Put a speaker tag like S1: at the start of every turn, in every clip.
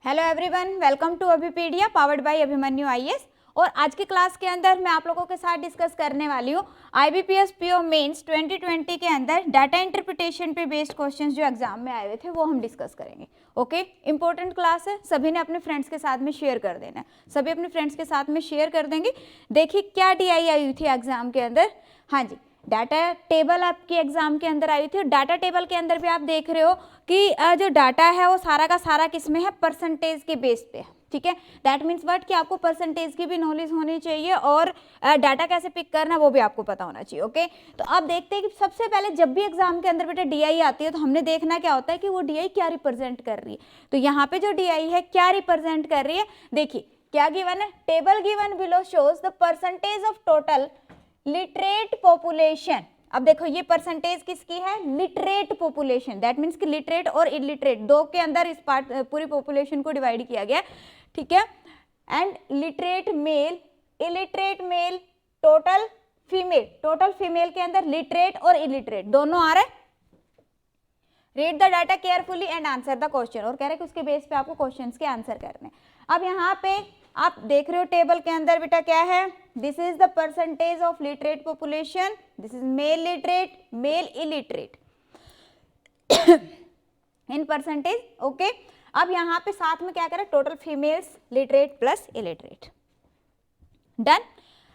S1: Hello everyone, welcome to Abhipedia powered by Abhimanyu IAS. और आज की क्लास के अंदर मैं आप लोगों के साथ डिस्कस करने वाली हूँ आईबीपीएस पीओ मेंस 2020 के अंदर डाटा इंटरप्रिटेशन पे बेस्ड क्वेश्चंस जो एग्जाम में आए हुए थे वो हम डिस्कस करेंगे। ओके, इंपॉर्टेंट क्लास है, सभी ने अपने फ्रेंड्स के साथ में शेयर कर देना है, सभी अपने फ्रेंड्स के साथ में शेयर कर देंगे। देखिए क्या DI आई हुई थी एग्जाम के अंदर। हाँ जी, डाटा टेबल आपकी एग्जाम के अंदर आई थी और डाटा टेबल के अंदर भी आप देख रहे हो कि जो डाटा है वो सारा का सारा किस में है, परसेंटेज के बेस पे है। ठीक है, दैट मीन्स व्हाट कि आपको परसेंटेज की भी नॉलेज होनी चाहिए और डाटा कैसे पिक करना वो भी आपको पता होना चाहिए। ओके, तो अब देखते हैं कि सबसे पहले जब भी एग्जाम के अंदर बेटा DI आती है तो हमने देखना क्या होता है कि वो DI क्या रिप्रेजेंट कर रही है। तो यहाँ पे जो DI है क्या रिप्रेजेंट कर रही है, देखिए क्या गिवन है, table given below shows the percentage of total literate population. अब देखो ये परसेंटेज किसकी है, लिटरेट पॉपुलेशन, दैट मीन्स कि लिटरेट और इलिटरेट दो के अंदर इस पार्ट पूरी पॉपुलेशन को डिवाइड किया गया। ठीक है, and literate male, illiterate male, total female के अंदर लिटरेट और इलिटरेट दोनों आ रहे। Read the data carefully and answer the question, और कह रहे कि उसके बेस पे आपको क्वेश्चंस के आंसर करने। अब यहाँ पे आप देख रहे हो टेबल के अंदर बेटा क्या है, this is the percentage of literate population, this is male literate, male illiterate in percentage. Okay, अब यहाँ पे साथ में क्या करें, total females literate plus illiterate. Done.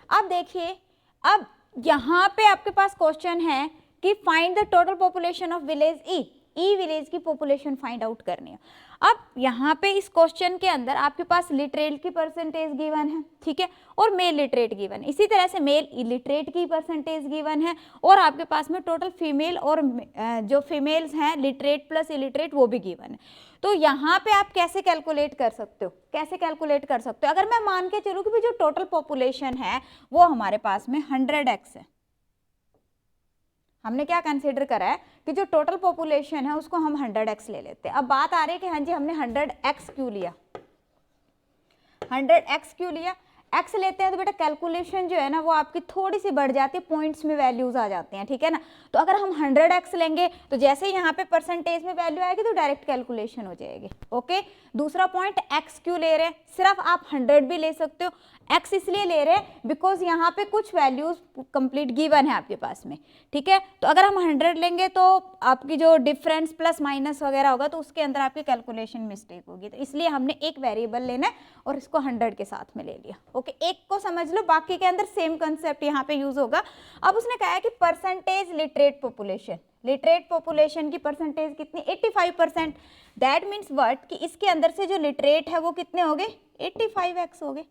S1: अब देखिए, अब यहाँ पे आपके पास क्वेश्चन है कि find the total population of village E village की पॉपुलेशन फाइंड आउट करनी है। अब यहाँ पे इस क्वेश्चन के अंदर आपके पास लिटरेट की परसेंटेज गिवन है, ठीक है, और मेल लिटरेट गिवन है, इसी तरह से मेल इलिटरेट की परसेंटेज गिवन है, और आपके पास में टोटल फीमेल और जो फीमेल्स हैं लिटरेट प्लस इलिटरेट वो भी गिवन है। तो यहाँ पे आप कैसे कैलकुलेट कर सकते हो, कैसे कैलकुलेट कर सकते हो, अगर मैं मान के चलूँ कि जो टोटल पॉपुलेशन है वो हमारे पास में 100x है। हमने क्या कंसीडर करा है कि जो टोटल पॉपुलेशन है उसको हम 100x ले लेते हैं। अब बात आ रही है कि हाँ जी हमने 100x क्यों लिया, 100x क्यों लिया, x लेते हैं तो बेटा कैलकुलेशन जो है ना वो आपकी थोड़ी सी बढ़ जाती है, पॉइंट्स में वैल्यूज आ जाते हैं, ठीक है ना। तो अगर हम 100x लेंगे तो जैसे यहाँ पे परसेंटेज में वैल्यू आएगी तो डायरेक्ट कैलकुलेशन हो जाएगी। ओके, दूसरा पॉइंट x क्यों ले रहे हैं, सिर्फ आप 100 भी ले सकते हो, x इसलिए ले रहे हैं बिकॉज यहाँ पे कुछ वैल्यूज कंप्लीट गिवन है आपके पास में, ठीक है। तो अगर हम 100 लेंगे तो आपकी जो डिफरेंस प्लस माइनस वगैरह होगा तो उसके अंदर आपकी कैलकुलेशन मिस्टेक होगी, तो इसलिए हमने एक वेरिएबल लेना है और इसको 100 के साथ में ले लिया। ओके, एक को समझ लो, बाकी के अंदर सेम कंसेप्ट यहाँ पे यूज होगा। अब उसने कहा है कि percentage literate population, literate population की परसेंटेज कितनी, 85%। दैट मीन्स व्हाट कि इसके अंदर से जो लिटरेट है वो कितने हो गए, 85x हो गए।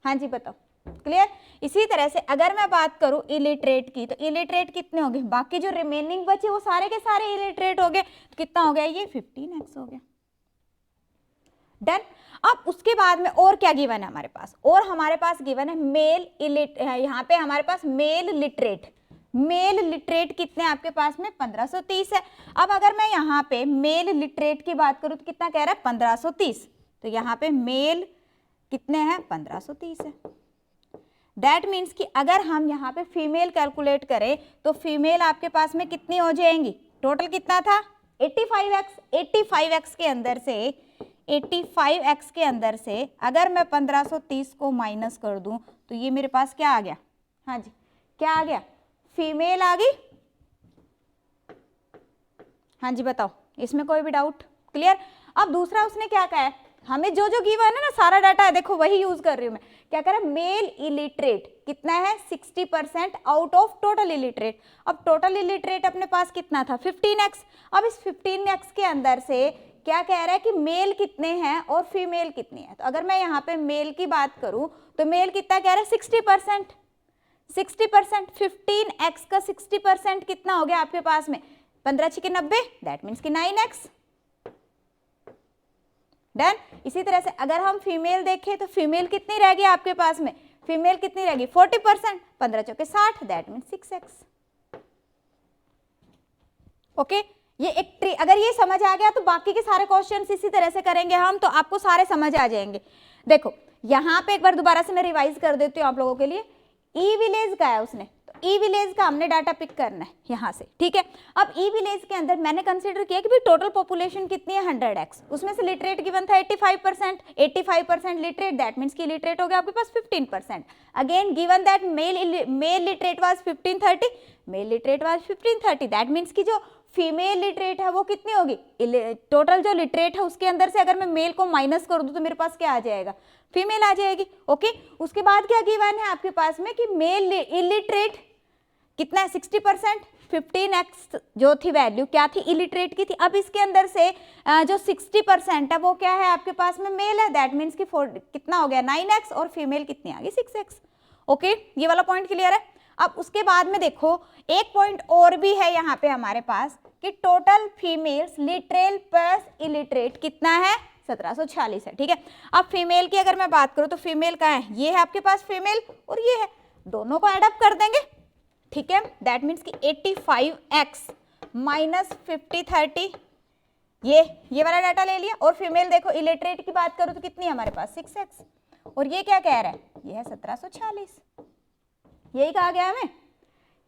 S1: हाँ जी बताओ, क्लियर। इसी तरह से अगर मैं बात करूं इलिटरेट की, तो इलिटरेट कितने हो गए, बाकी जो रिमेनिंग बचे वो सारे के सारे इलिटरेट हो गए, तो कितना हो गया, ये 15x हो गया। डन। अब उसके बाद में और क्या गिवन है हमारे पास, और हमारे पास गिवन है मेल यहाँ पे हमारे पास मेल लिटरेट, मेल लिटरेट कितने आपके पास में 1530 है। अब अगर मैं यहाँ पे मेल लिटरेट की बात करूं तो कितना कह रहा है 1530, तो यहाँ पे मेल कितने हैं 1530 है। दैट मीन्स कि अगर हम यहाँ पे फीमेल कैलकुलेट करें तो फीमेल आपके पास में कितनी हो जाएंगी, टोटल कितना था 85x, 85x के अंदर से 85x के अंदर से अगर मैं 1530 को माइनस कर दूं तो ये मेरे पास क्या आ गया, हाँ जी क्या आ गया, फीमेल आ गई। हाँ जी बताओ, इसमें कोई भी डाउट, क्लियर। अब दूसरा उसने क्या कहा है, हमें जो जो गिवन है ना सारा डाटा है, देखो वही यूज कर रही हूं मैं, क्या कर रहा है, मेल इलिटरेट कितना है 60% आउट ऑफ टोटल इलिटरेट। अब टोटल इलिटरेट अपने पास कितना था 15x। अब इस 15x के अंदर से क्या कह रहा है कि मेल कितने हैं और फीमेल कितनी है। तो अगर मैं यहाँ पे मेल की बात करूं तो मेल कितना कह रहा है 60%, 60%, 15x का 60% कितना हो गया आपके पास में 15 6 90, दैट मीन्स कि 9x। डन। इसी तरह से अगर हम फीमेल देखें तो फीमेल कितनी रहेगी आपके पास में, फीमेल कितनी रहेगी 40%, 15 चौके 60, दैट मीन्स 6x। ओके, ये एक ट्री, अगर ये समझ आ गया तो बाकी के सारे क्वेश्चंस इसी तरह से करेंगे हम, तो आपको सारे समझ आ जाएंगे। देखो यहाँ पे एक बार दोबारा से मैं रिवाइज कर देती हूँ आप लोगों के लिए, ई विलेज का है उसने, तो ई विलेज का हमने डाटा पिक करना है यहाँ से, ठीक है। अब ई विलेज के अंदर मैंने कंसीडर किया कि भाई टोटल पॉपुलेशन कितनी है 100x, उसमें से लिटरेट गिवन था 85%, 85% लिटरेट, दैट मीन्स की लिटरेट हो गया आपके पास 15%। Again given that male literate was 1530, male literate was 1530, that means की जो फीमेल लिटरेट है वो कितनी होगी, टोटल जो लिटरेट है उसके अंदर से अगर मैं मेल को माइनस कर दूं तो मेरे पास क्या आ जाएगा, फीमेल आ जाएगी, ओके। उसके बाद क्या गिवन है आपके पास में कि मेल इलिटरेट कितना है 60%, 15x जो थी वैल्यू क्या थी, इलिटरेट की थी। अब इसके अंदर से जो 60% है वो क्या है आपके पास में मेल है, दैट मीन्स कि कितना हो गया 9x, और फीमेल कितनी आ गई 6x, ओके। ये वाला पॉइंट क्लियर है। अब उसके बाद में देखो एक पॉइंट और भी है यहाँ पे हमारे पास कि टोटल फीमेल्स लिटरेल प्लस इलिटरेट कितना है 1746 है, ठीक है। अब फीमेल की अगर मैं बात करूँ तो फीमेल का है, ये है आपके पास फीमेल और ये है, दोनों को एडअप कर देंगे, ठीक है। दैट मीन्स कि 85x माइनस 5030, ये वाला डाटा ले लिया। और फीमेल देखो इलिटरेट की बात करूँ तो कितनी है हमारे पास 6x, और ये क्या कह रहा है, ये है 1746, यही कहा गया हमें,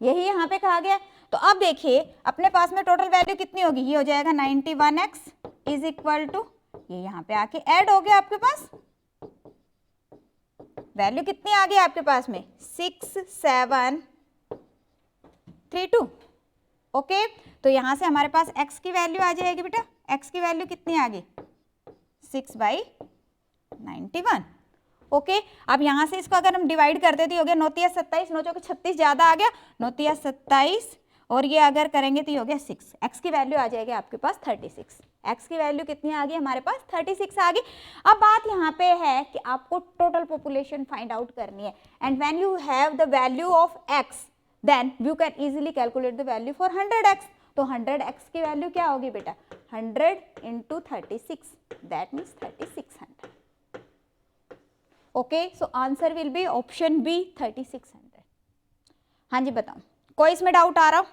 S1: यही यहाँ पे कहा गया। तो अब देखिए अपने पास में टोटल वैल्यू कितनी होगी, ये हो जाएगा 91x इज इक्वल टू, ये यहाँ पे आके ऐड हो गया आपके पास, वैल्यू कितनी आ गई आपके पास में 6732, ओके। तो यहाँ से हमारे पास x की वैल्यू आ जाएगी बेटा, x की वैल्यू कितनी आ गई 6/91, ओके। अब यहाँ से इसको अगर हम डिवाइड कर देते हो गया 9 × 27, 9 × 36 ज्यादा आ गया, 9 × 27, और ये अगर करेंगे तो ये हो गया 6, x की वैल्यू आ जाएगी आपके पास 36, x की वैल्यू कितनी आ गई हमारे पास 36 आ गई। अब बात यहाँ पे है कि आपको टोटल पॉपुलेशन फाइंड आउट करनी है, and when you have the value of x then you can easily calculate the value for 100x। तो 100x की वैल्यू क्या होगी बेटा 100 × 36, that means 3600, okay. So answer will be option B 3600। हाँ जी बताओ, कोई इसमें डाउट आ रहा हो,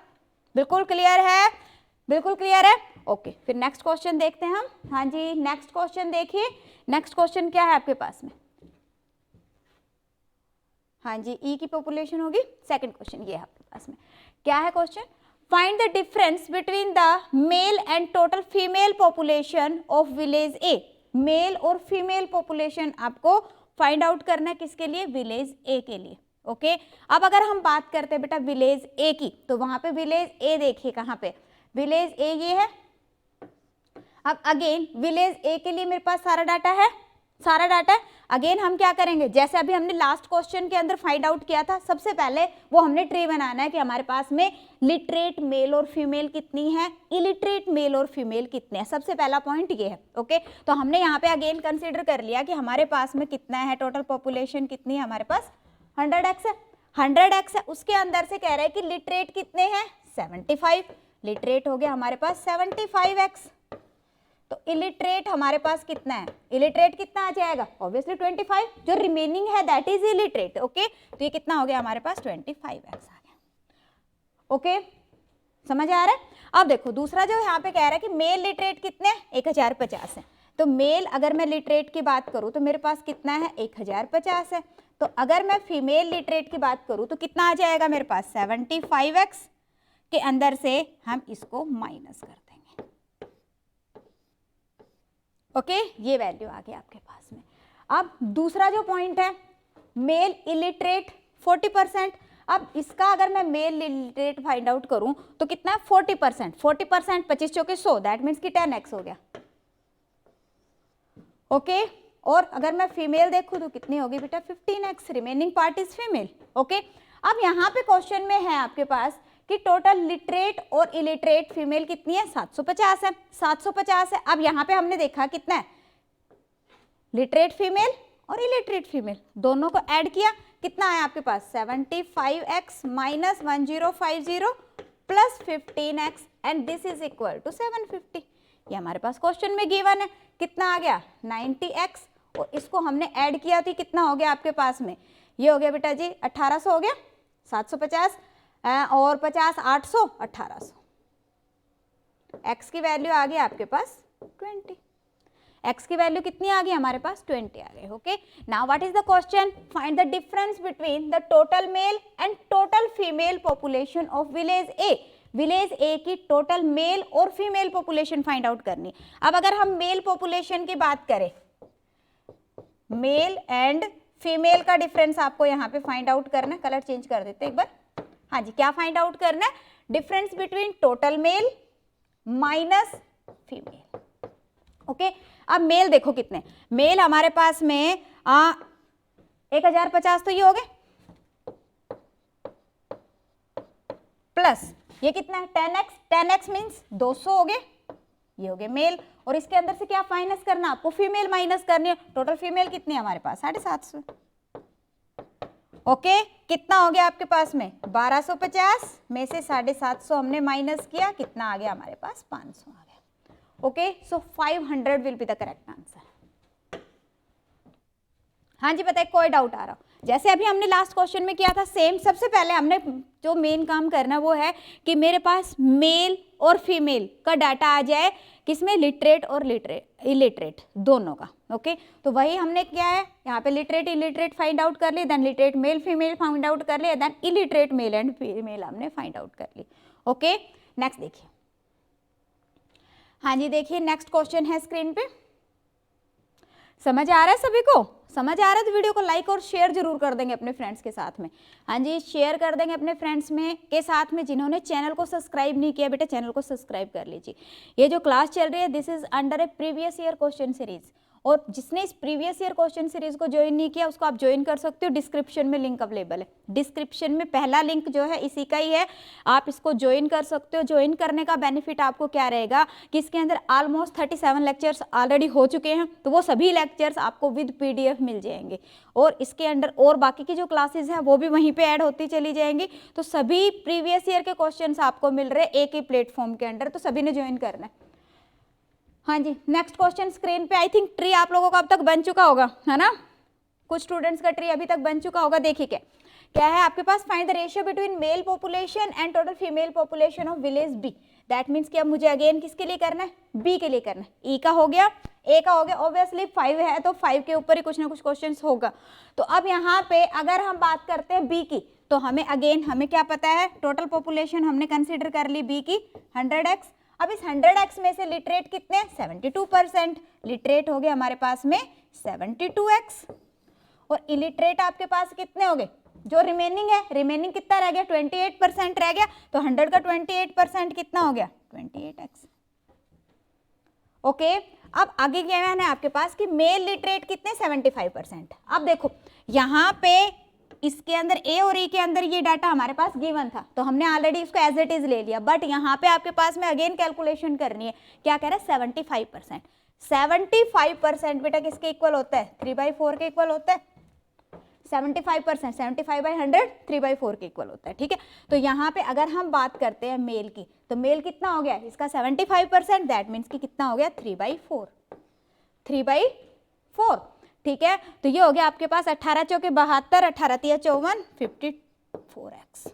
S1: बिल्कुल क्लियर है, बिल्कुल क्लियर है, ओके। फिर नेक्स्ट क्वेश्चन देखते हैं हम। हाँ जी नेक्स्ट क्वेश्चन देखिए, नेक्स्ट क्वेश्चन क्या है आपके पास में, हाँ जी ई की पॉपुलेशन होगी, सेकंड क्वेश्चन ये है आपके पास में, क्या है question, find the difference between the male and total female population of village A. Male और फीमेल पॉपुलेशन आपको फाइंड आउट करना है किसके लिए, विलेज ए के लिए, ओके। अब अगर हम बात करते हैं बेटा विलेज ए की, तो वहां पे विलेज ए देखिए कहाँ पे, विलेज ए ये है। अब अगेन विलेज ए के लिए मेरे पास सारा डाटा है, सारा डाटा है। अगेन हम क्या करेंगे, जैसे अभी हमने लास्ट क्वेश्चन के अंदर फाइंड आउट किया था, सबसे पहले वो हमने ट्री बनाना है कि हमारे पास में लिटरेट मेल और फीमेल कितनी है, इलिटरेट मेल और फीमेल कितने हैं, सबसे पहला पॉइंट ये है, ओके। तो हमने यहाँ पे अगेन कंसीडर कर लिया कि हमारे पास में कितना है, टोटल पॉपुलेशन कितनी है हमारे पास 100x है, 100x है। उसके अंदर से कह रहा है कि लिटरेट कितने हैं 75, लिटरेट हो गया हमारे पास 75x। तो इलिटरेट हमारे पास कितना है, इलिटरेट कितना आ जाएगा ऑब्वियसली 25, जो रिमेनिंग है दैट इज इलिटरेट, ओके। तो ये कितना हो गया हमारे पास 25x आ गया, ओके। समझ आ रहा है। अब देखो दूसरा जो यहाँ पे कह रहा है कि मेल लिटरेट कितने 1050 है, तो मेल अगर मैं लिटरेट की बात करूँ तो मेरे पास कितना है 1050 है। तो अगर मैं फीमेल लिटरेट की बात करूँ तो कितना आ जाएगा मेरे पास 75x के अंदर से हम इसको माइनस कर देंगे, ओके। ये वैल्यू आ गई आपके पास में। अब दूसरा जो पॉइंट है मेल इलिटरेट 40%, अब इसका अगर मैं मेल इलिटरेट फाइंड आउट करूं तो कितना है 40%, 40% 25 चौके 100, दैट मीन्स कि 10x हो गया, ओके। और अगर मैं फीमेल देखूं तो कितनी होगी बेटा 15x, remaining part is female, okay. अब यहाँ पे क्वेश्चन में है आपके पास कि टोटल लिटरेट और इलिटरेट फीमेल कितनी है 750 है, 750 है। अब यहाँ पे हमने देखा कितना है लिटरेट फीमेल और इलिटरेट फीमेल, दोनों को ऐड किया, कितना आया आपके पास 75x minus 1050 plus 15x and this is equal to 750। ये हमारे पास क्वेश्चन में गिवन है, कितना आ गया 90x, और इसको हमने ऐड किया थी, कितना हो गया आपके पास में, ये हो गया बेटा जी 1800 हो गया, 750 और 50 800 1800, x की वैल्यू आ गई आपके पास 20, x की वैल्यू कितनी आ गई हमारे पास 20 आ गई। Okay, now what is the question, find the difference between the total male and total female population of village A. Village A की टोटल मेल और फीमेल पॉपुलेशन फाइंड आउट करनी। अब अगर हम मेल पॉपुलेशन की बात करें, मेल एंड फीमेल का डिफरेंस आपको यहाँ पे फाइंड आउट करना है। कलर चेंज कर देते एक बार। हाँ जी, क्या फाइंड आउट करना है, difference between total male minus female. Okay, अब मेल देखो कितने, मेल हमारे पास में 1050 तो ये हो गए, प्लस ये कितना है 10x, 10x मीन्स 200 हो गए, ये हो गए मेल। और इसके अंदर से क्या माइनस करना आपको, फीमेल माइनस करनी है। टोटल फीमेल कितनी है हमारे पास 750। ओके, कितना हो गया आपके पास में 1250 में से 750 हमने माइनस किया, कितना आ गया हमारे पास 500 आ गया। Okay, so 500 will be the correct answer. हाँ जी, बताइए कोई डाउट आ रहा हो? जैसे अभी हमने लास्ट क्वेश्चन में किया था सेम, सबसे पहले हमने जो मेन काम करना वो है कि मेरे पास मेल और फीमेल का डाटा आ जाए, किसमें, लिटरेट और इलिटरेट दोनों का। ओके, तो वही हमने किया है, यहाँ पे लिटरेट इलिटरेट फाइंड आउट कर ली, then literate male female find out कर लिया, then illiterate male and female हमने फाइंड आउट कर ली। ओके, नेक्स्ट देखिए। हाँ जी, देखिए नेक्स्ट क्वेश्चन है स्क्रीन पे। समझ आ रहा है सभी को? समझ आ रहा है तो वीडियो को लाइक और शेयर जरूर कर देंगे अपने फ्रेंड्स के साथ में। हाँ जी, शेयर कर देंगे अपने फ्रेंड्स में के साथ में जिन्होंने चैनल को सब्सक्राइब नहीं किया, बेटा चैनल को सब्सक्राइब कर लीजिए। ये जो क्लास चल रही है this is under A previous year question series, और जिसने इस प्रीवियस ईयर क्वेश्चन सीरीज को ज्वाइन नहीं किया उसको आप ज्वाइन कर सकते हो, डिस्क्रिप्शन में लिंक अवेलेबल है। डिस्क्रिप्शन में पहला लिंक जो है इसी का ही है, आप इसको ज्वाइन कर सकते हो। ज्वाइन करने का बेनिफिट आपको क्या रहेगा कि इसके अंदर ऑलमोस्ट 37 लेक्चर्स ऑलरेडी हो चुके हैं, तो वो सभी लेक्चर्स आपको विद PDF मिल जाएंगे, और इसके अंदर और बाकी की जो क्लासेस हैं वो भी वहीं पे ऐड होती चली जाएंगी। तो सभी प्रीवियस ईयर के क्वेश्चंस आपको मिल रहे हैं एक ही प्लेटफॉर्म के अंदर, तो सभी ने ज्वाइन करना है। हाँ जी, नेक्स्ट क्वेश्चन स्क्रीन पे। आई थिंक ट्री आप लोगों का अब तक बन चुका होगा, है ना? कुछ स्टूडेंट्स का ट्री अभी तक बन चुका होगा। देखिए क्या है आपके पास, find the ratio between male population and total female population of village B. That means कि अब मुझे अगेन किसके लिए करना है, बी के लिए करना है। ई का हो गया, ए का हो गया, ऑब्वियसली 5 है तो 5 के ऊपर ही कुछ ना कुछ क्वेश्चन होगा। तो अब यहाँ पे अगर हम बात करते हैं बी की, तो हमें अगेन हमें क्या पता है, टोटल पॉपुलेशन हमने कंसिडर कर ली बी की 100x। अब इस 100x में से लिटरेट कितने, 72%, लिटरेट हो गए हमारे पास में 72x, और इलिटरेट आपके पास कितने हो गए, जो रिमेनिंग है, रिमेनिंग कितना रह गया, 28% रह गया। तो 100 का 28% कितना हो गया, 28x। ओके, अब आगे क्या है आपके पास कि मेल लिटरेट कितने, 75%। अब देखो यहाँ पे इसके अंदर ए और ई के अंदर ये डाटा हमारे पास गिवन था, तो हमने ऑलरेडी इसको एज इट इज ले लिया, बट यहाँ पे आपके पास में अगेन कैलकुलेशन करनी है। क्या कह रहा है, 75%। 75% बेटा किसके इक्वल होता है, 3/4 के इक्वल होता है। 75%, 75/100 3/4 के इक्वल होता है। ठीक है, तो यहाँ पे अगर हम बात करते हैं मेल की, तो मेल कितना हो गया इसका 75%, दैट मीन्स कि कितना हो गया 3/4, 3/4। ठीक है, तो ये हो गया आपके पास 18 चौके 72, 18 तिया 54, 54x।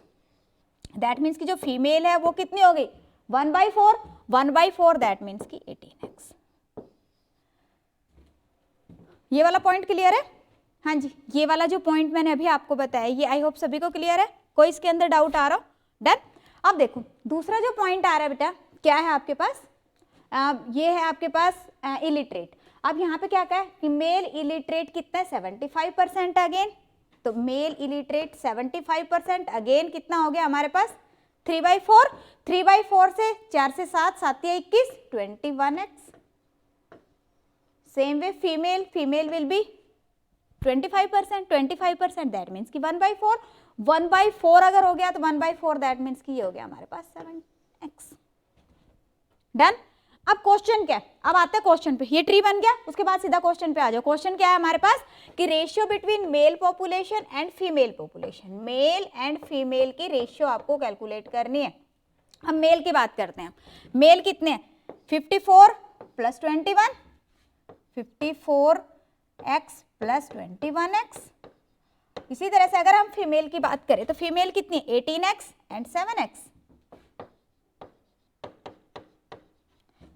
S1: दैट मीन्स कि जो फीमेल है वो कितनी हो गई 1/4, 1/4 दैट मीन्स कि 18x। ये वाला पॉइंट क्लियर है? हाँ जी, ये वाला जो पॉइंट मैंने अभी आपको बताया ये आई होप सभी को क्लियर है। कोई इसके अंदर डाउट आ रहा हो? डन। अब देखो दूसरा जो पॉइंट आ रहा है बेटा, क्या है आपके पास, ये है आपके पास इलिटरेट। अब यहाँ पे क्या कहा है कि मेल इलिटरेट कितना है 75% अगेन, तो मेल इलिटरेट 75% अगेन कितना हो गया हमारे पास 3/4, 3/4 से 4 से 7, 7 या 21, 21x। Same way female, female will be 25%, 25% that means कि 1/4, 1/4 अगर हो गया तो 1/4 दैट मीन्स कि ये हो गया हमारे पास 7x। डन। अब क्वेश्चन क्या है, अब आते हैं क्वेश्चन पे। ये ट्री बन गया, उसके बाद सीधा क्वेश्चन पे आ जाओ। क्वेश्चन क्या है हमारे पास कि ratio between male population and female population, mail and female की रेशियो आपको कैलकुलेट करनी है। हम मेल की बात करते हैं, मेल कितने हैं 54 + 21, 54x + 21x। इसी तरह से अगर हम फीमेल की बात करें तो फीमेल कितनी 18x एंड 7x।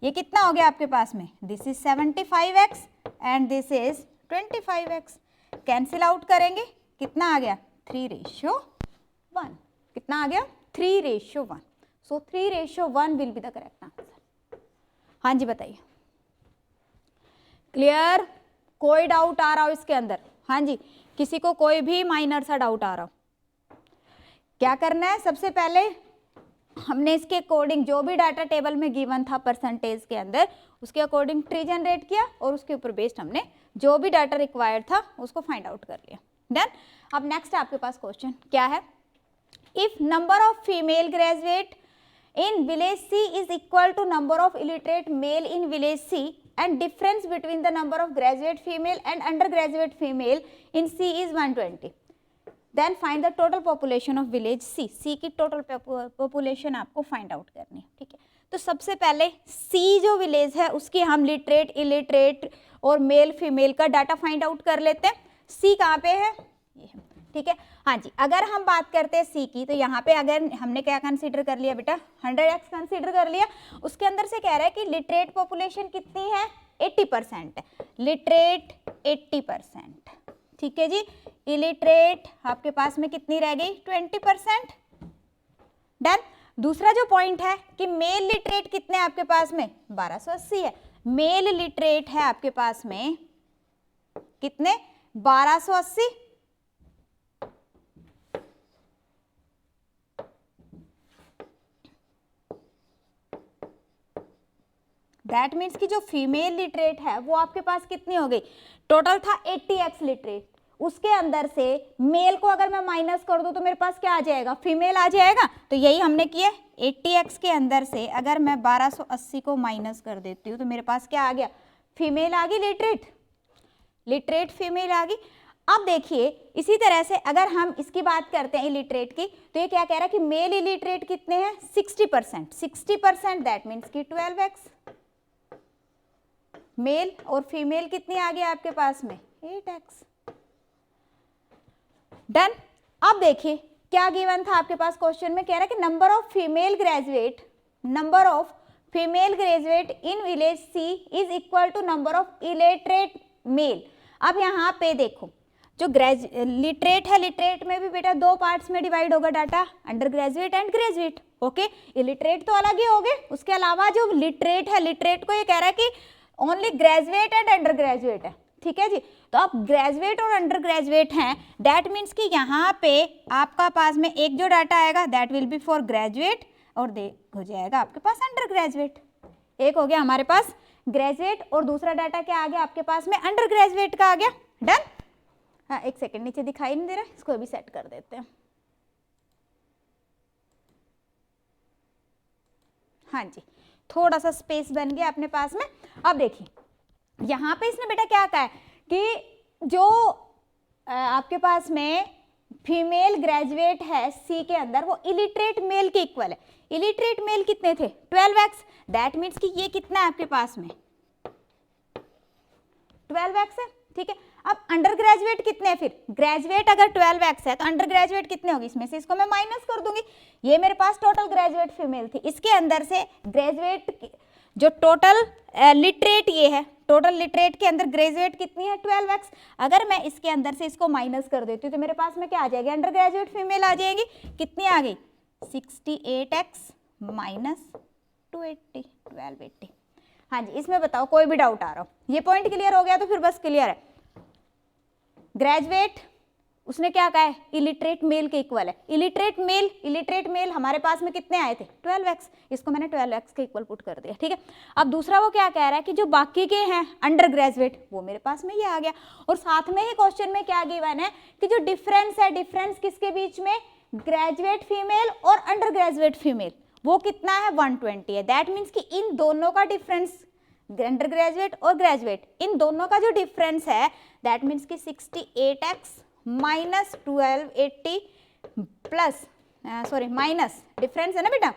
S1: ये कितना हो गया आपके पास में, this is 75x and this is 25x। Cancel out करेंगे, कितना आ गया 3:1। कितना आ गया 3:1। सो 3:1 will be the correct answer. हाँ जी बताइए, क्लियर? कोई डाउट आ रहा हो इसके अंदर? हाँ जी, किसी को कोई भी माइनर सा डाउट आ रहा हो? क्या करना है, सबसे पहले हमने इसके अकॉर्डिंग जो भी डाटा टेबल में गिवन था परसेंटेज के अंदर, उसके अकॉर्डिंग ट्री जनरेट किया और उसके ऊपर बेस्ड हमने जो भी डाटा रिक्वायर्ड था उसको फाइंड आउट कर लिया। डन। अब नेक्स्ट आपके पास क्वेश्चन क्या है, if number of female graduate in village C is equal to number of illiterate male in village C and difference between the number of graduate female and undergraduate female in C is 120, then find the total population of village C। C की total population आपको find out करनी है, ठीक है। तो सबसे पहले C जो विलेज है उसकी हम लिटरेट, इलिटरेट और मेल फीमेल का डाटा फाइंड आउट कर लेते हैं। C कहाँ पे है, ये है, ठीक है। हाँ जी, अगर हम बात करते हैं सी की, तो यहाँ पे अगर हमने क्या कंसीडर कर लिया बेटा, 100x कंसीडर कर लिया। उसके अंदर से कह रहा है कि लिटरेट पॉपुलेशन कितनी है, 80% है, लिटरेट 80%, ठीक है जी। इलिटरेट आपके पास में कितनी रह गई, 20%। डन। दूसरा जो पॉइंट है कि मेल लिटरेट कितने आपके पास में, 1280 है। मेल लिटरेट है आपके पास में कितने, 1280। दैट मीन्स कि जो फीमेल लिटरेट है वो आपके पास कितनी हो गई, टोटल था 80x लिटरेट, उसके अंदर से मेल को अगर मैं माइनस कर दूं तो मेरे पास क्या आ जाएगा, फीमेल आ जाएगा। तो यही हमने किया, 80x के अंदर से अगर मैं 1280 को माइनस कर देती हूँ तो मेरे पास क्या आ गया, फीमेल आ गई, लिटरेट फीमेल आ गई। अब देखिए इसी तरह से अगर हम इसकी बात करते हैं इलिटरेट की, तो ये क्या कह रहा है कि मेल इलिटरेट कितने हैं, 60%, दैट मीन्स कि 12x। मेल और फीमेल कितनी आ गई आपके पास में, 8x। डन। अब देखिए क्या गिवन था आपके पास क्वेश्चन में, कह रहा है कि number of female graduate in village C is equal to number of illiterate male. अब यहाँ पे देखो जो लिटरेट है, लिटरेट में भी बेटा दो पार्ट्स में डिवाइड होगा data, under graduate and graduate, okay. Illiterate तो अलग ही हो गए, उसके अलावा जो लिटरेट है, लिटरेट को ये कह रहा है कि only graduate and under graduate है, ठीक है जी। तो अब ग्रेजुएट और अंडर ग्रेजुएट हैं, दैट मीन्स कि यहाँ पे आपका पास में एक जो डाटा आएगा that will be for graduate और हो जाएगा आपके पास अंडर ग्रेजुएट। एक हो गया हमारे पास ग्रेजुएट और दूसरा डाटा क्या आ गया आपके पास में, अंडर ग्रेजुएट का आ गया। डन। हाँ एक सेकेंड, नीचे दिखाई नहीं दे रहा, इसको अभी सेट कर देते हैं। हाँ जी, थोड़ा सा स्पेस बन गया अपने पास में। अब देखिए यहाँ पे इसने बेटा क्या कहा है कि जो आपके पास में फीमेल ग्रेजुएट है सी के अंदर वो इलिटरेट मेल के इक्वल है। इलिटरेट मेल कितने थे, 12x, दैट मीन्स कि ये कितना है आपके पास में, 12x है, ठीक है। अब अंडर ग्रेजुएट कितने हैं, फिर ग्रेजुएट अगर 12x है तो अंडर ग्रेजुएट कितने होगी, इसमें से इसको मैं माइनस कर दूंगी। ये मेरे पास टोटल ग्रेजुएट फीमेल थी, इसके अंदर से ग्रेजुएट जो टोटल लिटरेट ये है, टोटल लिटरेट के अंदर ग्रेजुएट कितनी है, 12x। अगर मैं इसके अंदर से इसको माइनस कर देती हूँ तो मेरे पास में क्या आ जाएगी, अंडर ग्रेजुएट फीमेल आ जाएगी, कितनी आ गई, 68x माइनस 280, 1280। हाँ जी, इसमें बताओ कोई भी डाउट आ रहा हो, ये पॉइंट क्लियर हो गया तो फिर बस क्लियर है। ग्रेजुएट उसने क्या कहा है, इलिटरेट मेल के इक्वल है। इलिटरेट मेल हमारे पास में कितने आए थे, 12x, इसको मैंने 12x के इक्वल पुट कर दिया, ठीक है। अब दूसरा वो क्या कह रहा है कि जो बाकी के हैं अंडर ग्रेजुएट वो मेरे पास में ये आ गया, और साथ में ही क्वेश्चन में क्या गिवन है कि जो डिफरेंस है, डिफरेंस किसके बीच में, ग्रेजुएट फीमेल और अंडर ग्रेजुएट फीमेल, वो कितना है, 120 है। दैट मीन्स कि इन दोनों का डिफरेंस, अंडर ग्रेजुएट और ग्रेजुएट, इन दोनों का जो डिफरेंस है दैट मीन्स कि 68x minus 1280 plus minus difference है ना बेटा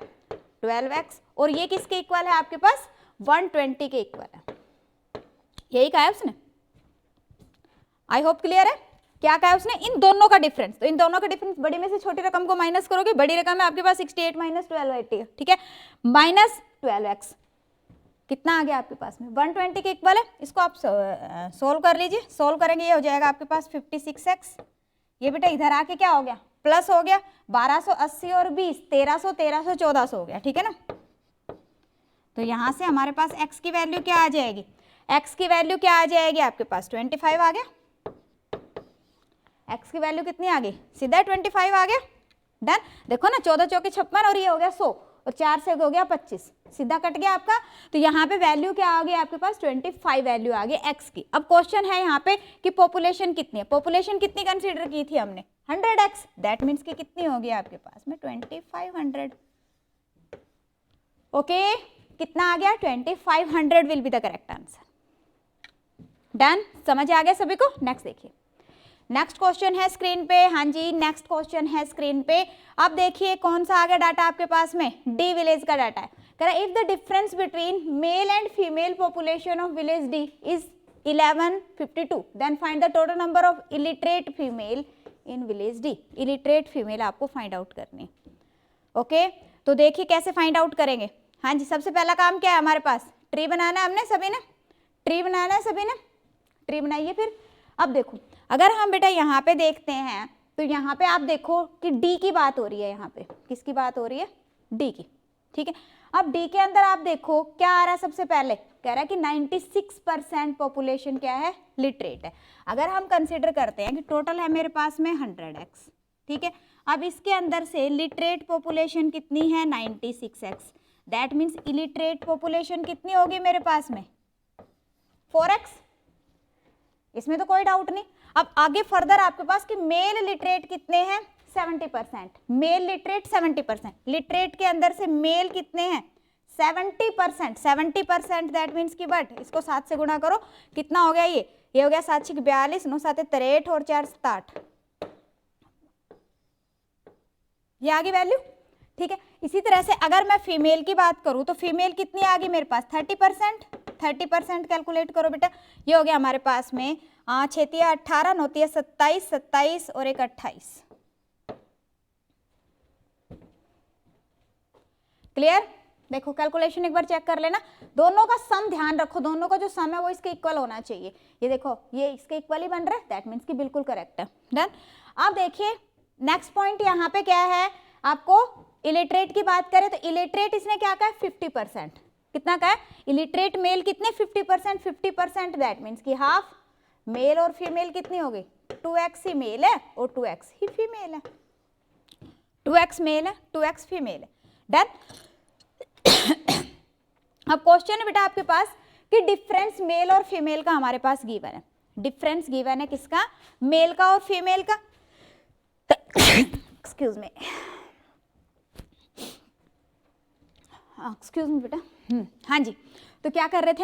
S1: 12x, और ये किसके इक्वल है आपके पास, 120 के इक्वल है। यही कहा है उसने, आई होप क्लियर है। क्या कहा है उसने, इन दोनों का डिफरेंस, तो इन दोनों का डिफरेंस बड़ी में से छोटी रकम को माइनस करोगे, बड़ी रकम है आपके पास 68 माइनस 1280, ठीक है, माइनस 12x, कितना आ गया आपके पास में 120 के इक्वल है। इसको आप सोल्व कर लीजिए, सोल्व करेंगे ये हो जाएगा आपके पास 56x। ये बेटा इधर आके क्या हो गया, प्लस हो गया 1280 और 20 1300 1300 1400 हो गया, ठीक है ना। तो यहाँ से हमारे पास x की वैल्यू क्या आ जाएगी, x की वैल्यू क्या आ जाएगी आपके पास 25 आ गया। x की वैल्यू कितनी आ गई, सीधा 25 आ गया। डन। देखो ना 14 चौके 56 और ये हो गया 100 और 4 से हो गया 25, सीधा कट गया आपका। तो यहाँ पे वैल्यू क्या आ गई आपके पास 25 वैल्यू आ गई x की। अब क्वेश्चन है यहाँ पे कि पॉपुलेशन कितनी है, पॉपुलेशन कितनी कंसीडर की थी हमने 100x, दैट मीन्स कि कितनी होगी आपके पास में 2500। ओके कितना आ गया 2500 will be the correct answer. Done, समझ आ गया सभी को। नेक्स्ट देखिए, नेक्स्ट क्वेश्चन है स्क्रीन पे। हाँ जी नेक्स्ट क्वेश्चन है स्क्रीन पे। अब देखिए कौन सा आ गया डाटा आपके पास में, डी विलेज का डाटा है। कह रहा है if the difference between male and female population of village D is 1152 then find the total number of illiterate female in village D. Illiterate female आपको फाइंड आउट करनी है। ओके तो देखिए कैसे फाइंड आउट करेंगे। हाँ जी सबसे पहला काम क्या है हमारे पास, ट्री बनाना है हमने सभी ने, ट्री बनाना है सभी ने, ट्री बनाइए। फिर अब देखो अगर हम बेटा यहाँ पे देखते हैं तो यहाँ पे आप देखो कि डी की बात हो रही है, यहाँ पे किसकी बात हो रही है, डी की, ठीक है। अब डी के अंदर आप देखो क्या आ रहा है, सबसे पहले कह रहा है कि 96% पॉपुलेशन क्या है, लिटरेट है। अगर हम कंसिडर करते हैं कि टोटल है मेरे पास में 100x, ठीक है। अब इसके अंदर से लिटरेट पॉपुलेशन कितनी है 96x, that means illiterate population कितनी होगी मेरे पास में 4x, इसमें तो कोई डाउट नहीं। अब आगे फर्दर आपके पास कि मेल लिटरेट कितने हैं 70%, मेल लिटरेट 70%, लिटरेट के अंदर से मेल कितने हैं 70%, 70% दैट मीन्स की बट इसको 7 से गुणा करो, कितना हो गया ये हो गया 7 6 42 9 7 63 और 4 67, ये आ गई वैल्यू, ठीक है। इसी तरह से अगर मैं फीमेल की बात करूं तो फीमेल कितनी आ गई मेरे पास 30%, 30% कैलकुलेट करो बेटा, ये हो गया हमारे पास में 6 तिया 18 9 तिया 27 27 और एक 28। क्लियर, देखो कैलकुलेशन एक बार चेक कर लेना, दोनों का सम ध्यान रखो, दोनों का जो सम है वो इसके इक्वल होना चाहिए। ये देखो ये इसके इक्वल ही बन रहा है, दैट मीन्स कि बिल्कुल करेक्ट है। डन। अब देखिए नेक्स्ट पॉइंट यहाँ पे क्या है, आपको इलिटरेट की बात करें तो इलिटरेट इसने क्या कहा 50%, कितना कहा है इलिटरेट मेल कितने 50%, 50% दैट मीन्स कि हाफ मेल और फीमेल कितनी हो गई 2x ही मेल है और 2x ही फीमेल है, 2x मेल है 2x फीमेल है। डन। अब क्वेश्चन है बेटा आपके पास कि डिफरेंस मेल और फीमेल का हमारे पास गिवन है, डिफरेंस गिवन है किसका, मेल का और फीमेल का। एक्सक्यूज मी, एक्सक्यूज मी बेटा। हाँ जी, तो क्या कर रहे थे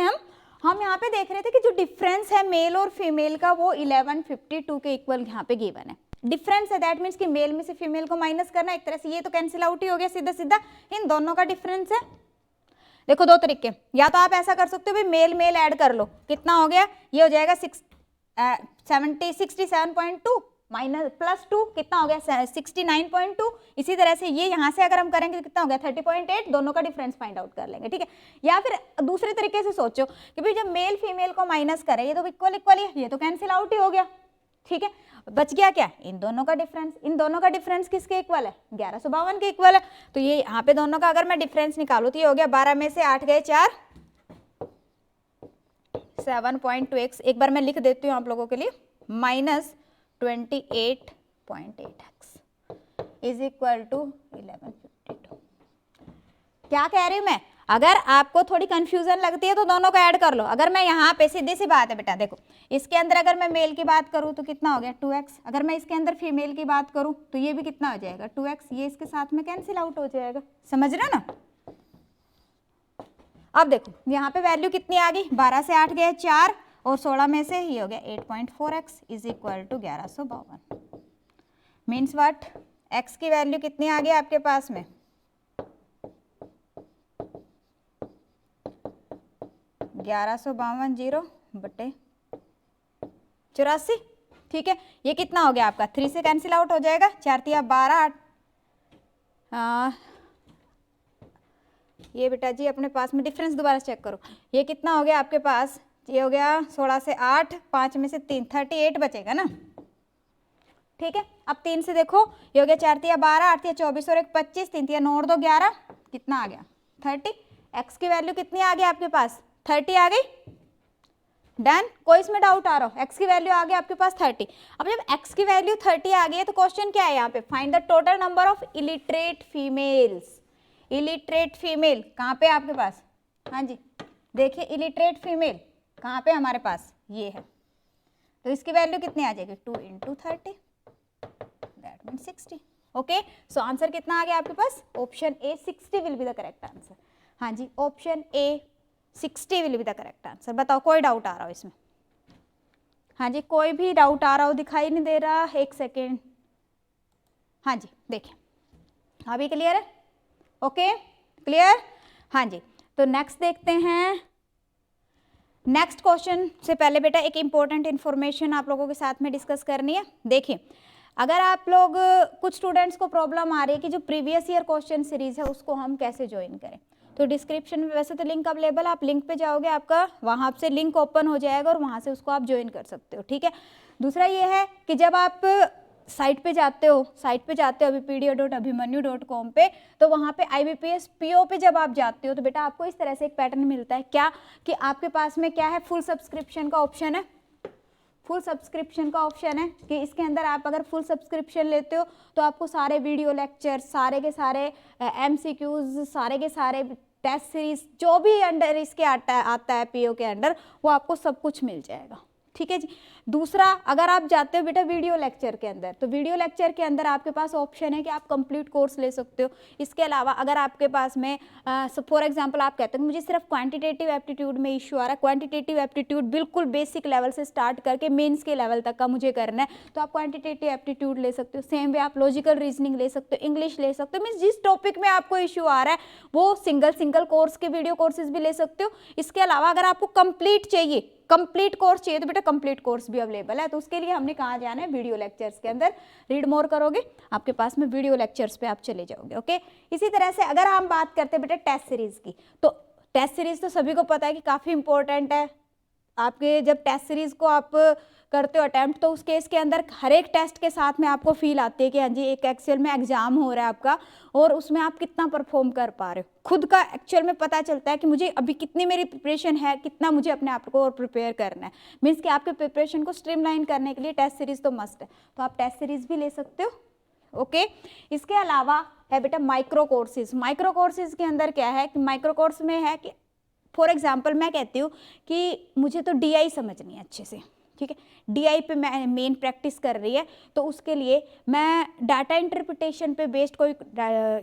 S1: हम यहाँ पे देख रहे थे कि जो डिफरेंस है मेल और फीमेल का वो 1152 के इक्वल यहाँ पे गिवन है। डिफरेंस है दैट मीन्स कि मेल में से फीमेल को माइनस करना, एक तरह से ये तो कैंसिल आउट ही हो गया सीधा सीधा, इन दोनों का डिफरेंस है। देखो दो तरीके, या तो आप ऐसा कर सकते हो भाई मेल मेल ऐड कर लो, कितना हो गया ये हो जाएगा 67.2 माइनस +2 कितना हो गया 69.2। इसी तरह से ये यहाँ से अगर हम करेंगे तो कितना हो गया 30.8, दोनों का डिफरेंस फाइंड आउट कर लेंगे, ठीक है। या फिर दूसरे तरीके से सोचो कि भाई जब मेल फीमेल को माइनस करें ये तो इक्वल इक्वल है, ये तो कैंसिल आउट ही हो गया, ठीक है। बच गया क्या इन दोनों का डिफरेंस, इन दोनों का डिफरेंस किसके इक्वल है 1152 के इक्वल है। तो ये यहाँ पे दोनों का अगर मैं डिफरेंस निकालू तो ये हो गया 12 में से 8 गए 4 7.2x, एक बार मैं लिख देती हूँ आप लोगों के लिए, -28.8x इज इक्वल टू 1152। क्या कह रही हूँ मैं, अगर आपको थोड़ी कंफ्यूजन लगती है तो दोनों को ऐड कर लो। अगर मैं यहाँ पे सीधी सी बात है बेटा, देखो इसके अंदर अगर मैं मेल की बात करूँ तो कितना हो गया 2x, अगर मैं इसके अंदर फीमेल की बात करूँ तो ये भी कितना हो जाएगा 2x, ये इसके साथ में कैंसिल आउट हो जाएगा, समझ रहे हो ना। अब देखो यहाँ पे वैल्यू कितनी आ गई, 12 से 8 गए 4 और 16 में से ये हो गया 8.4x is equal to 1152। Means what, x की वैल्यू कितनी आ गई आपके पास में 1152 0 बटे 84, ठीक है। ये कितना हो गया आपका 3 से कैंसिल आउट हो जाएगा, 4 तिया 12 8 ये बेटा जी अपने पास में डिफरेंस दोबारा चेक करो, ये कितना हो गया आपके पास, ये हो गया 16 से 8, 5 में से 3, 38 बचेगा ना, ठीक है। अब 3 से देखो, ये हो गया 4 तिया 12, 8 तिया 24 और 1 25, 3 तिया 9 और 2 11, कितना आ गया 30। एक्स की वैल्यू कितनी आ गई आपके पास, 30 आ गई। डन, कोई इसमें डाउट आ रहा हो, एक्स की वैल्यू आ गई आपके पास 30। अब जब एक्स की वैल्यू 30 आ गई है तो क्वेश्चन क्या है यहाँ पे, find the total number of illiterate females. Illiterate female कहाँ पे आपके पास, हाँ जी देखिए इलिटरेट फीमेल कहाँ पे हमारे पास, ये है, तो इसकी वैल्यू कितनी आ जाएगी 2 × 30, that mean 60। Okay, so answer कितना आ गया आपके पास, option A 60 will be the correct answer. हाँ जी, option A 60 will be the correct answer. बताओ कोई डाउट आ रहा हो इसमें, हाँ जी कोई भी डाउट आ रहा हो, दिखाई नहीं दे रहा, एक सेकेंड, हाँ जी देखिए अभी क्लियर है, ओके क्लियर। हाँ जी, तो नेक्स्ट देखते हैं। नेक्स्ट क्वेश्चन से पहले बेटा एक इंपॉर्टेंट इन्फॉर्मेशन आप लोगों के साथ में डिस्कस करनी है। देखिए अगर आप लोग, कुछ स्टूडेंट्स को प्रॉब्लम आ रही है कि जो प्रीवियस ईयर क्वेश्चन सीरीज है उसको हम कैसे ज्वाइन करें, तो डिस्क्रिप्शन में वैसे तो लिंक अवेलेबल है, आप लिंक पे जाओगे, आपका वहाँ से लिंक ओपन हो जाएगा और वहाँ से उसको आप ज्वाइन कर सकते हो, ठीक है। दूसरा ये है कि जब आप साइट पे जाते हो अभी pd.abhimanyu.com पे, तो वहाँ पे IBPS PO पे जब आप जाते हो तो बेटा आपको इस तरह से एक पैटर्न मिलता है, क्या कि आपके पास में क्या है, फुल सब्सक्रिप्शन का ऑप्शन है। फुल सब्सक्रिप्शन का ऑप्शन है कि इसके अंदर आप अगर फुल सब्सक्रिप्शन लेते हो तो आपको सारे वीडियो लेक्चर, सारे के सारे MCQs, सारे के सारे टेस्ट सीरीज जो भी अंडर इसके आता है PO के अंडर, वो आपको सब कुछ मिल जाएगा, ठीक है जी। दूसरा, अगर आप जाते हो बेटा वीडियो लेक्चर के अंदर, तो वीडियो लेक्चर के अंदर आपके पास ऑप्शन है कि आप कंप्लीट कोर्स ले सकते हो। इसके अलावा अगर आपके पास में फॉर एग्जांपल आप कहते हो मुझे सिर्फ क्वांटिटेटिव एप्टीट्यूड में इश्यू आ रहा है, क्वांटिटेटिव एप्टीट्यूड बिल्कुल बेसिक लेवल से स्टार्ट करके मेंस के लेवल तक का मुझे करना है, तो आप क्वांटिटेटिव एप्टीट्यूड ले सकते हो। सेम वे आप लॉजिकल रीजनिंग ले सकते हो, इंग्लिश ले सकते हो, मीन्स जिस टॉपिक में आपको इश्यू आ रहा है वो सिंगल कोर्स के वीडियो कोर्सेज भी ले सकते हो। इसके अलावा अगर आपको कंप्लीट चाहिए, कंप्लीट कोर्स चाहिए, तो बेटा कंप्लीट कोर्स भी अवेलेबल है। तो उसके लिए हमने कहाँ जाना है, वीडियो लेक्चर्स के अंदर। रीड मोर करोगे, आपके पास में वीडियो लेक्चर्स पे आप चले जाओगे, ओके। इसी तरह से अगर हम बात करते हैं बेटा टेस्ट सीरीज की, तो टेस्ट सीरीज तो सभी को पता है कि काफ़ी इंपॉर्टेंट है। आपके जब टेस्ट सीरीज को आप करते हो अटैम्प्ट, तो उस केस के अंदर हर एक टेस्ट के साथ में आपको फील आती है कि हाँ जी एक एक्चुअल में एग्जाम हो रहा है आपका, और उसमें आप कितना परफॉर्म कर पा रहे हो, खुद का एक्चुअल में पता चलता है कि मुझे अभी कितनी मेरी प्रिपरेशन है, कितना मुझे अपने आप को और प्रिपेयर करना है। मीन्स कि आपके प्रिपरेशन को स्ट्रीमलाइन करने के लिए टेस्ट सीरीज तो मस्ट है, तो आप टेस्ट सीरीज भी ले सकते हो, ओके। इसके अलावा है बेटा माइक्रो कोर्सेज। माइक्रो कोर्सेज के अंदर क्या है कि माइक्रो कोर्स में है कि फॉर एग्जाम्पल मैं कहती हूँ कि मुझे तो DI समझनी है अच्छे से, ठीक है, DI पे मैं मेन प्रैक्टिस कर रही है, तो उसके लिए मैं डाटा इंटरप्रिटेशन पे बेस्ड कोई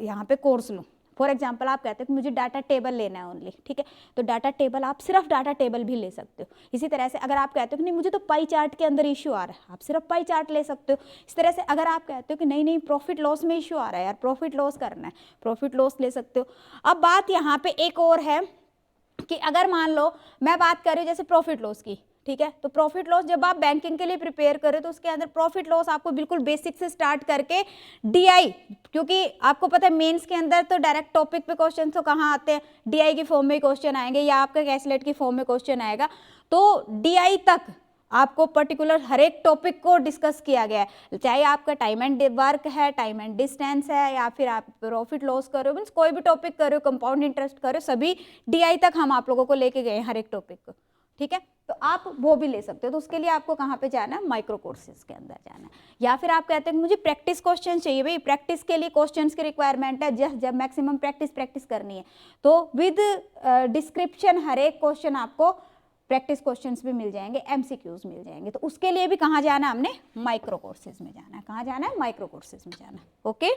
S1: यहाँ पे कोर्स लूँ। फॉर एग्जांपल आप कहते हो कि मुझे डाटा टेबल लेना है ओनली, ठीक है, तो डाटा टेबल आप सिर्फ डाटा टेबल भी ले सकते हो। इसी तरह से अगर आप कहते हो कि नहीं मुझे तो पाई चार्ट के अंदर इशू आ रहा है, आप सिर्फ पाई चार्ट ले सकते हो। इस तरह से अगर आप कहते हो कि नहीं प्रॉफिट लॉस में इशू आ रहा है यार, प्रॉफिट लॉस करना है, प्रॉफिट लॉस ले सकते हो। अब बात यहाँ पे एक और है कि अगर मान लो मैं बात कर रही हूँ जैसे प्रॉफिट लॉस की, ठीक है, तो प्रॉफिट लॉस जब आप बैंकिंग के लिए प्रिपेयर करें तो उसके अंदर प्रॉफिट लॉस आपको बिल्कुल बेसिक से स्टार्ट करके DI, क्योंकि आपको पता है मेंस के अंदर तो डायरेक्ट टॉपिक पे क्वेश्चन तो कहाँ आते हैं, DI की फॉर्म में क्वेश्चन आएंगे या आपका कैसलेट की फॉर्म में क्वेश्चन आएगा। तो DI तक आपको पर्टिकुलर हर एक टॉपिक को डिस्कस किया गया है, चाहे आपका टाइम एंड वर्क है, टाइम एंड डिस्टेंस है, या फिर आप प्रॉफिट लॉस कर रहे हो, मीन्स कोई भी टॉपिक कर रहे हो, कंपाउंड इंटरेस्ट कर रहे हो, सभी DI तक हम आप लोगों को लेके गए हर एक टॉपिक को, ठीक है। तो आप वो भी ले सकते हो। तो उसके लिए आपको कहाँ पे जाना है, माइक्रो कोर्सेज के अंदर जाना है। या फिर आप कहते हैं मुझे प्रैक्टिस क्वेश्चन चाहिए, भाई प्रैक्टिस के लिए क्वेश्चंस की रिक्वायरमेंट है, जब मैक्सिमम प्रैक्टिस करनी है, तो विद डिस्क्रिप्शन हर एक क्वेश्चन आपको प्रैक्टिस क्वेश्चंस भी मिल जाएंगे, MCQs मिल जाएंगे। तो उसके लिए भी कहाँ जाना है, हमने माइक्रो कोर्सेज में जाना है। कहाँ जाना है, माइक्रो कोर्सेज में जाना है, ओके।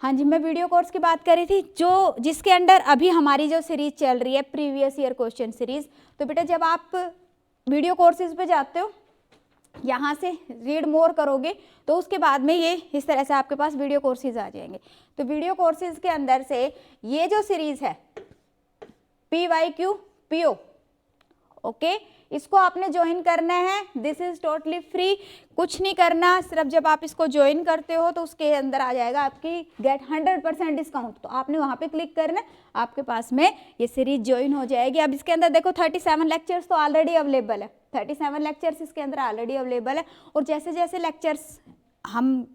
S1: हाँ जी, मैं वीडियो कोर्स की बात करी थी, जो जिसके अंडर अभी हमारी जो सीरीज चल रही है प्रीवियस ईयर क्वेश्चन सीरीज। तो बेटा जब आप वीडियो कोर्सेज पे जाते हो, यहाँ से रीड मोर करोगे, तो उसके बाद में ये इस तरह से आपके पास वीडियो कोर्सेज आ जाएंगे। तो वीडियो कोर्सेज के अंदर से ये जो सीरीज है PYQ PO ओके इसको आपने ज्वाइन करना है, दिस इज टोटली फ्री, कुछ नहीं करना, सिर्फ जब आप इसको ज्वाइन करते हो तो उसके अंदर आ जाएगा आपकी गेट 100% डिस्काउंट, तो आपने वहाँ पे क्लिक करना, आपके पास में ये सीरीज ज्वाइन हो जाएगी। अब इसके अंदर देखो 37 लेक्चर्स तो ऑलरेडी अवेलेबल है, 37 लेक्चर्स इसके अंदर ऑलरेडी अवेलेबल है, और जैसे जैसे लेक्चर्स हम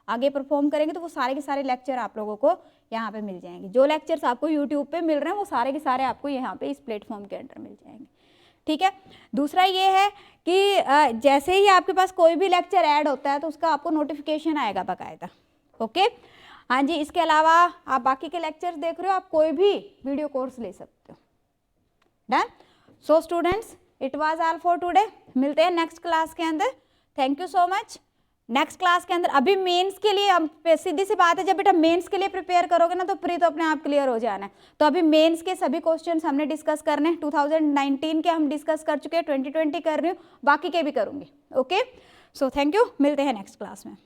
S1: आगे परफॉर्म करेंगे तो वो सारे के सारे लेक्चर आप लोगों को यहाँ पे मिल जाएंगे। जो लेक्चर्स आपको यूट्यूब पे मिल रहे हैं वो सारे के सारे आपको यहाँ पे इस प्लेटफॉर्म के अंदर मिल जाएंगे, ठीक है। दूसरा ये है कि जैसे ही आपके पास कोई भी लेक्चर ऐड होता है तो उसका आपको नोटिफिकेशन आएगा बाकायदा, ओके। हाँ जी, इसके अलावा आप बाकी के लेक्चर्स देख रहे हो, आप कोई भी वीडियो कोर्स ले सकते हो। Done. So students, it was all for today, मिलते हैं नेक्स्ट क्लास के अंदर। Thank you so much. Next class के अंदर अभी मेंस के लिए, हम सीधी सी बात है, जब बेटा मेंस के लिए प्रिपेयर करोगे ना तो प्री तो अपने आप क्लियर हो जाना है। तो अभी मेंस के सभी क्वेश्चंस हमने डिस्कस करने हैं, 2019 के हम डिस्कस कर चुके हैं, 2020 कर रही हूँ, बाकी के भी करूँगी, ओके। सो थैंक यू, मिलते हैं नेक्स्ट क्लास में।